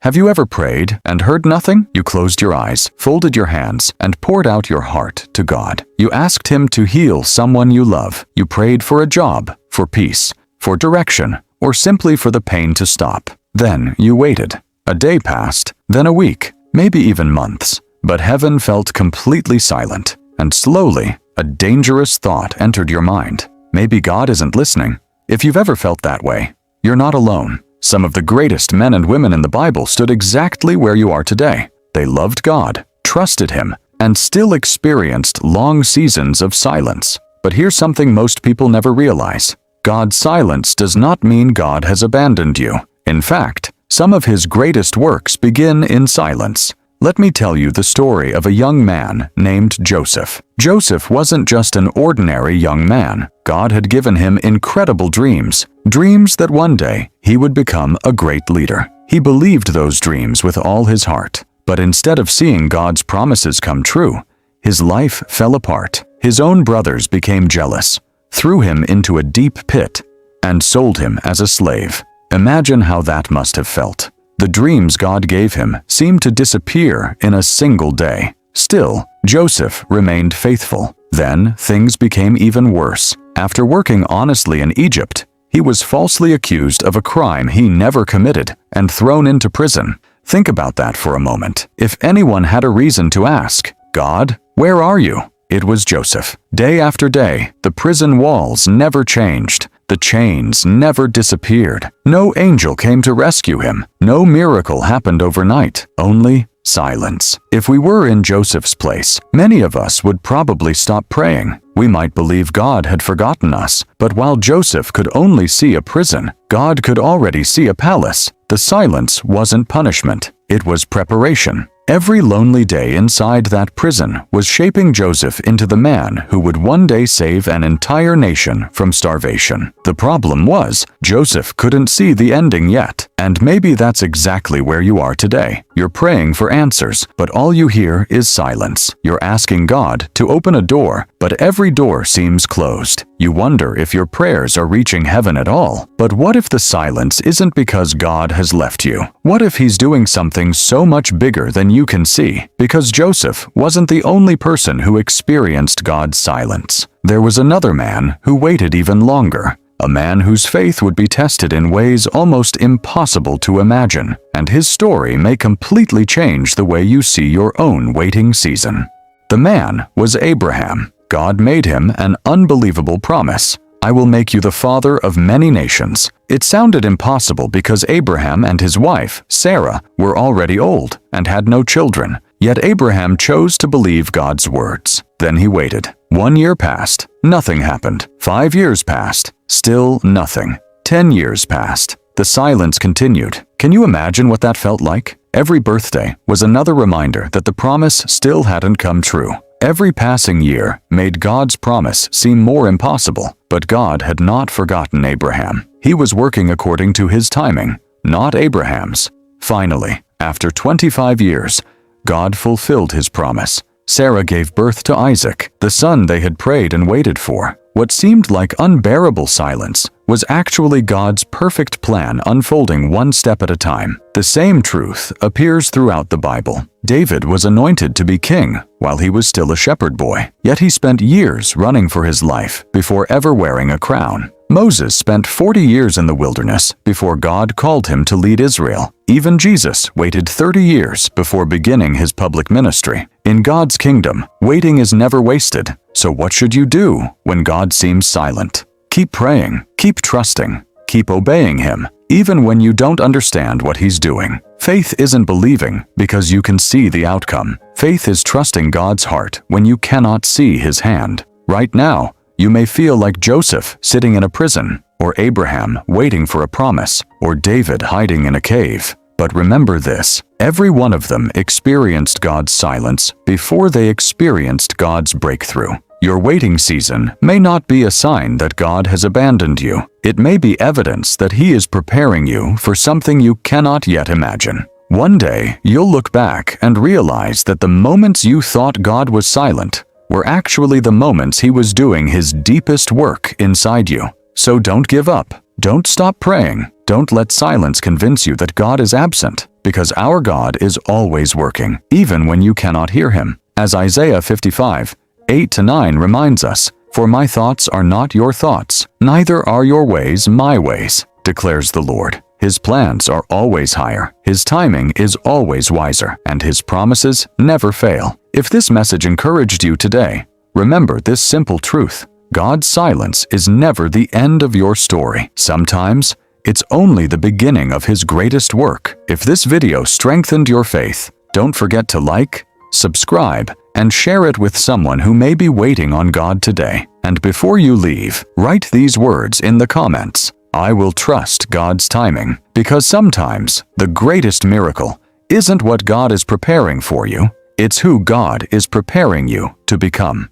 Have you ever prayed and heard nothing? You closed your eyes, folded your hands, and poured out your heart to God. You asked Him to heal someone you love. You prayed for a job, for peace, for direction, or simply for the pain to stop. Then you waited. A day passed, then a week, maybe even months. But heaven felt completely silent, and slowly, a dangerous thought entered your mind. Maybe God isn't listening. If you've ever felt that way, you're not alone. Some of the greatest men and women in the Bible stood exactly where you are today. They loved God, trusted Him, and still experienced long seasons of silence. But here's something most people never realize. God's silence does not mean God has abandoned you. In fact, some of His greatest works begin in silence. Let me tell you the story of a young man named Joseph. Joseph wasn't just an ordinary young man. God had given him incredible dreams that one day he would become a great leader. He believed those dreams with all his heart. But instead of seeing God's promises come true, his life fell apart. His own brothers became jealous, threw him into a deep pit, and sold him as a slave. Imagine how that must have felt. The dreams God gave him seemed to disappear in a single day. Still, Joseph remained faithful. Then, things became even worse. After working honestly in Egypt, he was falsely accused of a crime he never committed and thrown into prison. Think about that for a moment. If anyone had a reason to ask, "God, where are you?" it was Joseph. Day after day, the prison walls never changed. The chains never disappeared. No angel came to rescue him. No miracle happened overnight. Only silence. If we were in Joseph's place, many of us would probably stop praying. We might believe God had forgotten us. But while Joseph could only see a prison, God could already see a palace. The silence wasn't punishment. It was preparation. Every lonely day inside that prison was shaping Joseph into the man who would one day save an entire nation from starvation. The problem was, Joseph couldn't see the ending yet. And maybe that's exactly where you are today. You're praying for answers, but all you hear is silence. You're asking God to open a door, but every door seems closed. You wonder if your prayers are reaching heaven at all. But what if the silence isn't because God has left you? What if He's doing something so much bigger than you can see? Because Joseph wasn't the only person who experienced God's silence. There was another man who waited even longer. A man whose faith would be tested in ways almost impossible to imagine. And his story may completely change the way you see your own waiting season. The man was Abraham. God made him an unbelievable promise. "I will make you the father of many nations." It sounded impossible because Abraham and his wife, Sarah, were already old and had no children. Yet Abraham chose to believe God's words. Then he waited. 1 year passed. Nothing happened. 5 years passed. Still nothing. 10 years passed. The silence continued. Can you imagine what that felt like? Every birthday was another reminder that the promise still hadn't come true. Every passing year made God's promise seem more impossible, but God had not forgotten Abraham. He was working according to His timing, not Abraham's. Finally, after 25 years, God fulfilled His promise. Sarah gave birth to Isaac, the son they had prayed and waited for. What seemed like unbearable silence was actually God's perfect plan unfolding one step at a time. The same truth appears throughout the Bible. David was anointed to be king while he was still a shepherd boy, yet he spent years running for his life before ever wearing a crown. Moses spent 40 years in the wilderness before God called him to lead Israel. Even Jesus waited 30 years before beginning His public ministry. In God's kingdom, waiting is never wasted. So what should you do when God seems silent? Keep praying, keep trusting, keep obeying Him, even when you don't understand what He's doing. Faith isn't believing because you can see the outcome. Faith is trusting God's heart when you cannot see His hand. Right now, you may feel like Joseph sitting in a prison, or Abraham waiting for a promise, or David hiding in a cave. But remember this, every one of them experienced God's silence before they experienced God's breakthrough. Your waiting season may not be a sign that God has abandoned you. It may be evidence that He is preparing you for something you cannot yet imagine. One day, you'll look back and realize that the moments you thought God was silent were actually the moments He was doing His deepest work inside you. So don't give up. Don't stop praying. Don't let silence convince you that God is absent. because our God is always working, even when you cannot hear Him. As Isaiah 55:8-9 reminds us, "For my thoughts are not your thoughts, neither are your ways my ways, declares the Lord. His plans are always higher, His timing is always wiser, and His promises never fail." If this message encouraged you today, remember this simple truth: God's silence is never the end of your story. Sometimes, it's only the beginning of His greatest work. If this video strengthened your faith, don't forget to like, subscribe, and share it with someone who may be waiting on God today. And before you leave, write these words in the comments: "I will trust God's timing," because sometimes the greatest miracle isn't what God is preparing for you, it's who God is preparing you to become.